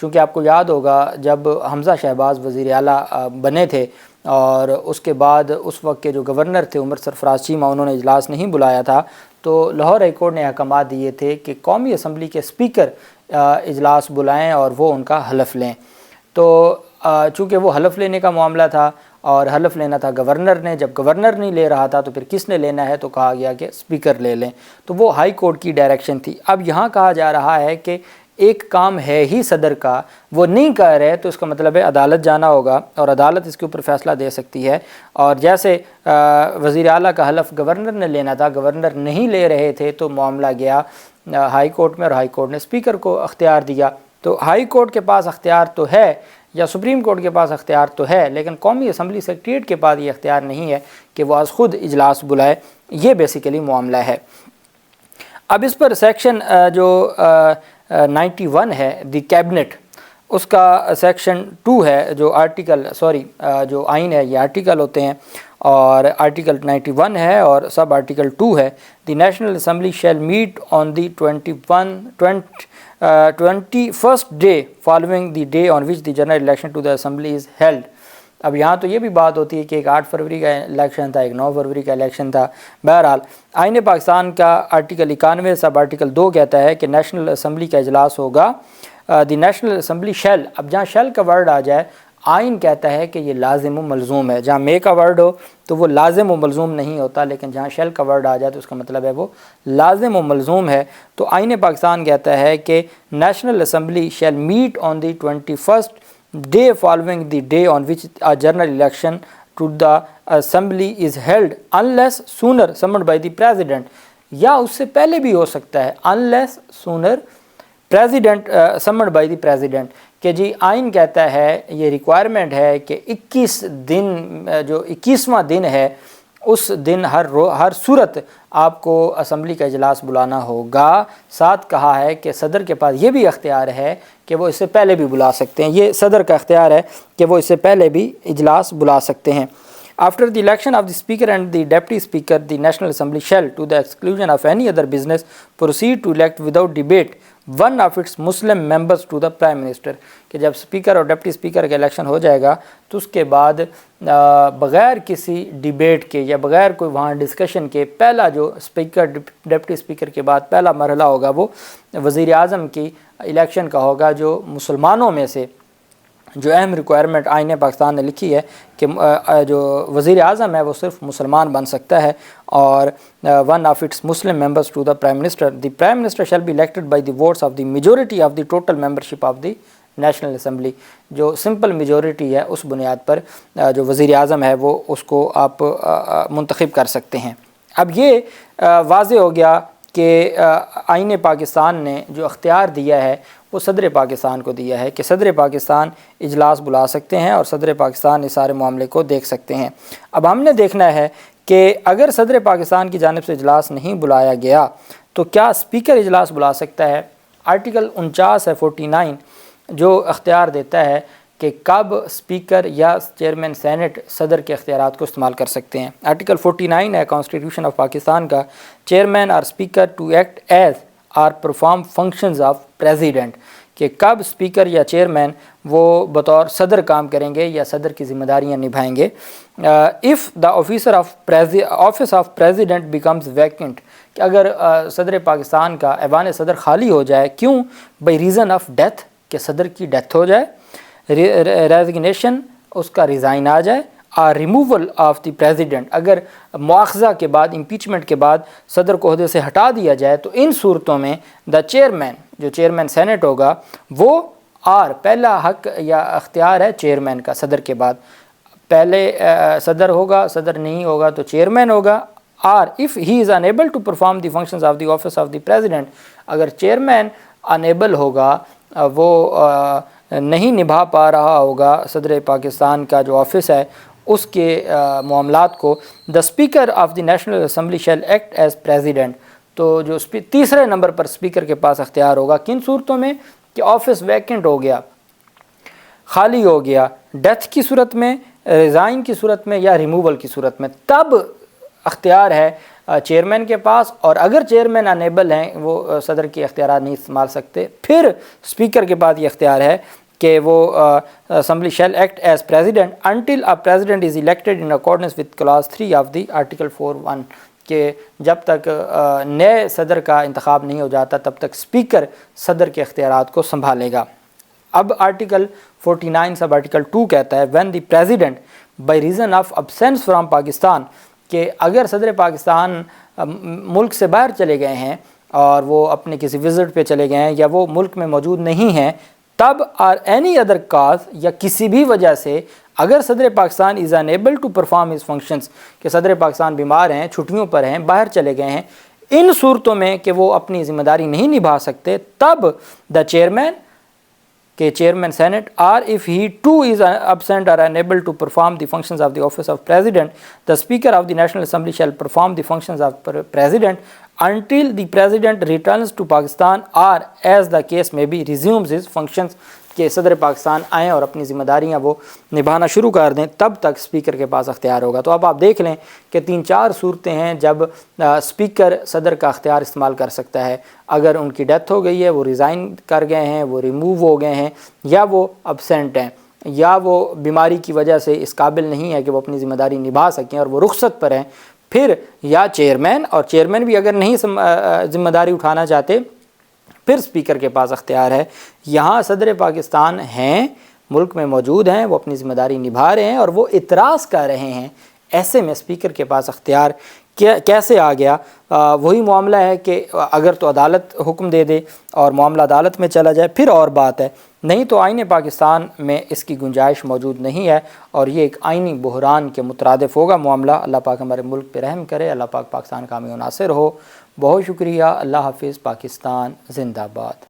چونکہ آپ کو یاد ہوگا جب حمزہ شہباز وزیر اعلیٰ بنے تھے اور اس کے بعد اس وقت کے جو گورنر تھے عمر سرفراز چیمہ، انہوں نے اجلاس نہیں بلایا تھا، تو لاہور ہائی کورٹ نے احکامات دیے تھے کہ قومی اسمبلی کے اسپیکر اجلاس بلائیں اور وہ ان کا حلف لیں۔ تو چونکہ وہ حلف لینے کا معاملہ تھا اور حلف لینا تھا گورنر نے، جب گورنر نہیں لے رہا تھا تو پھر کس نے لینا ہے، تو کہا گیا کہ اسپیکر لے لیں، تو وہ ہائی کورٹ کی ڈائریکشن تھی۔ اب یہاں کہا جا رہا ہے کہ ایک کام ہے ہی صدر کا، وہ نہیں کر رہے تو اس کا مطلب ہے عدالت جانا ہوگا اور عدالت اس کے اوپر فیصلہ دے سکتی ہے۔ اور جیسے وزیر اعلیٰ کا حلف گورنر نے لینا تھا، گورنر نہیں لے رہے تھے تو معاملہ گیا ہائی کورٹ میں اور ہائی کورٹ نے اسپیکر کو اختیار دیا۔ تو ہائی کورٹ کے پاس اختیار تو ہے یا سپریم کورٹ کے پاس اختیار تو ہے، لیکن قومی اسمبلی سیکریٹریٹ کے پاس یہ اختیار نہیں ہے کہ وہ از خود اجلاس بلائے۔ یہ بیسیکلی معاملہ ہے۔ اب اس پر سیکشن جو 91 ہے دی کیبنٹ، اس کا سیکشن 2 ہے جو جو آئین ہے، یہ آرٹیکل ہوتے ہیں، اور آرٹیکل 91 ہے اور سب آرٹیکل 2 ہے۔ The national assembly shall meet on the 21st day following the day on which the general election to the assembly is held. اب یہاں تو یہ بھی بات ہوتی ہے کہ ایک 8 فروری کا الیکشن تھا، ایک 9 فروری کا الیکشن تھا۔ بہرحال آئین پاکستان کا آرٹیکل 91 سب آرٹیکل 2 کہتا ہے کہ نیشنل اسمبلی کا اجلاس ہوگا، دی نیشنل اسمبلی شیل۔ اب جہاں شیل کا ورڈ آ جائے، آئین کہتا ہے کہ یہ لازم و ملزوم ہے۔ جہاں مے کا ورڈ ہو تو وہ لازم و ملزوم نہیں ہوتا، لیکن جہاں شیل کا ورڈ آ جائے تو اس کا مطلب ہے وہ لازم و ملزوم ہے۔ تو آئین پاکستان کہتا ہے کہ national assembly shall meet on the 21st day following the day on which general election to the assembly is held unless sooner summoned by the president, یا اس سے پہلے بھی ہو سکتا ہے، unless sooner president summoned by the president, کہ جی آئین کہتا ہے، یہ ریکوائرمنٹ ہے کہ 21 دن جو 21واں دن ہے اس دن ہر صورت آپ کو اسمبلی کا اجلاس بلانا ہوگا۔ ساتھ کہا ہے کہ صدر کے پاس یہ بھی اختیار ہے کہ وہ اس سے پہلے بھی بلا سکتے ہیں، یہ صدر کا اختیار ہے کہ وہ اس سے پہلے بھی اجلاس بلا سکتے ہیں۔ After the election of the Speaker and the Deputy Speaker, the National Assembly shall, to the exclusion of any other business, proceed to elect without debate one of its Muslim members to the Prime Minister۔ کہ جب speaker اور deputy speaker کا election ہو جائے گا تو اس کے بعد بغیر کسی ڈیبیٹ کے یا بغیر کوئی وہاں ڈسکشن کے، پہلا جو اسپیکر ڈپٹی اسپیکر کے بعد پہلا مرحلہ ہوگا وہ وزیر اعظم کی الیکشن کا ہوگا، جو مسلمانوں میں سے جو اہم ریکوائرمنٹ آئین پاکستان نے لکھی ہے کہ جو وزیر اعظم ہے وہ صرف مسلمان بن سکتا ہے، اور one of its Muslim members to the prime minister. The prime minister shall be elected by the votes of the majority of the total membership of the national assembly. جو سمپل میجورٹی ہے اس بنیاد پر جو وزیر اعظم ہے وہ اس کو آپ منتخب کر سکتے ہیں۔ اب یہ واضح ہو گیا کہ آئین پاکستان نے جو اختیار دیا ہے وہ صدر پاکستان کو دیا ہے کہ صدر پاکستان اجلاس بلا سکتے ہیں اور صدر پاکستان اس سارے معاملے کو دیکھ سکتے ہیں۔ اب ہم نے دیکھنا ہے کہ اگر صدر پاکستان کی جانب سے اجلاس نہیں بلایا گیا تو کیا اسپیکر اجلاس بلا سکتا ہے؟ آرٹیکل 49 ہے 49 جو اختیار دیتا ہے کہ کب اسپیکر یا چیئرمین سینٹ صدر کے اختیارات کو استعمال کر سکتے ہیں۔ آرٹیکل 49 ہے کانسٹیٹیوشن آف پاکستان کا، چیئرمین اور speaker to act as or perform functions of president, کہ کب اسپیکر یا چیئرمین وہ بطور صدر کام کریں گے یا صدر کی ذمہ داریاں نبھائیں گے۔ If the office of president becomes vacant, کہ اگر صدر پاکستان کا ایوان صدر خالی ہو جائے، کیوں؟ بائی ریزن آف ڈیتھ، کہ صدر کی ڈیتھ ہو جائے، ریزگنیشن اس کا ریزائن آ جائے، اور ریموول آف دی پریزیڈنٹ، اگر مواخذہ کے بعد امپیچمنٹ کے بعد صدر کو عہدے سے ہٹا دیا جائے، تو ان صورتوں میں دا چیئرمین، جو چیئرمین سینٹ ہوگا وہ پہلا حق یا اختیار ہے چیئرمین کا صدر کے بعد، پہلے صدر ہوگا، صدر نہیں ہوگا تو چیئرمین ہوگا۔ اور if he is unable to perform the functions of the office of the president، اگر چیئرمین unable ہوگا، وہ نہیں نبھا پا رہا ہوگا صدر پاکستان کا جو آفس ہے اس کے معاملات کو، the speaker of the national assembly shell act as president, تو جو تیسرے نمبر پر اسپیکر کے پاس اختیار ہوگا کن صورتوں میں؟ کہ آفس ویکنٹ ہو گیا، خالی ہو گیا، ڈیتھ کی صورت میں، ریزائن کی صورت میں، یا ریموول کی صورت میں، تب اختیار ہے چیئرمین کے پاس، اور اگر چیئرمین انیبل ہیں وہ صدر کے اختیارات نہیں استعمال سکتے، پھر اسپیکر کے پاس یہ اختیار ہے کہ وہ assembly shell act as president until a president is elected in accordance with class 3 of the article 4(1) کہ جب تک نئے صدر کا انتخاب نہیں ہو جاتا تب تک اسپیکر صدر کے اختیارات کو سنبھالے گا۔ اب آرٹیکل 49 سب آرٹیکل 2 کہتا ہے when the president by reason of absence from Pakistan, کہ اگر صدر پاکستان ملک سے باہر چلے گئے ہیں اور وہ اپنے کسی وزٹ پہ چلے گئے ہیں یا وہ ملک میں موجود نہیں ہیں، تب اور اینی ادر کاز یا کسی بھی وجہ سے اگر صدر Pakistan is unable to perform his functions, کہ صدر پاکستان بیمار ہیں، چھٹیوں پر ہیں، باہر چلے گئے ہیں، ان صورتوں میں کہ وہ اپنی ذمہ داری نہیں نبھا سکتے، تب دا چیئرمین کہ چیئرمین سینٹ اور if he too is absent or unable to perform the functions of the office of president, the speaker of the national assembly shall perform the functions of president until the president returns to Pakistan or as the case may be resumes his functions، کہ صدر پاکستان آئیں اور اپنی ذمہ داریاں وہ نبھانا شروع کر دیں، تب تک اسپیکر کے پاس اختیار ہوگا۔ تو اب آپ دیکھ لیں کہ 3-4 صورتیں ہیں جب اسپیکر صدر کا اختیار استعمال کر سکتا ہے، اگر ان کی ڈیتھ ہو گئی ہے، وہ ریزائن کر گئے ہیں، وہ ریموو ہو گئے ہیں، یا وہ ابسینٹ ہیں، یا وہ بیماری کی وجہ سے اس قابل نہیں ہے کہ وہ اپنی ذمہ داری نبھا سکیں اور وہ رخصت پر ہیں، پھر یا چیئرمین، اور چیئرمین بھی اگر نہیں ذمہ داری اٹھانا چاہتے پھر اسپیکر کے پاس اختیار ہے۔ یہاں صدر پاکستان ہیں، ملک میں موجود ہیں، وہ اپنی ذمہ داری نبھا رہے ہیں اور وہ اعتراض کر رہے ہیں، ایسے میں اسپیکر کے پاس اختیار کیسے آ گیا؟ وہی معاملہ ہے کہ اگر تو عدالت حکم دے دے اور معاملہ عدالت میں چلا جائے پھر اور بات ہے، نہیں تو آئین پاکستان میں اس کی گنجائش موجود نہیں ہے اور یہ ایک آئینی بحران کے مترادف ہوگا معاملہ۔ اللہ پاک ہمارے ملک پہ رحم کرے، اللہ پاک پاکستان کا حامی و ناصر ہو۔ بہت شکریہ، اللہ حافظ، پاکستان زندہ باد۔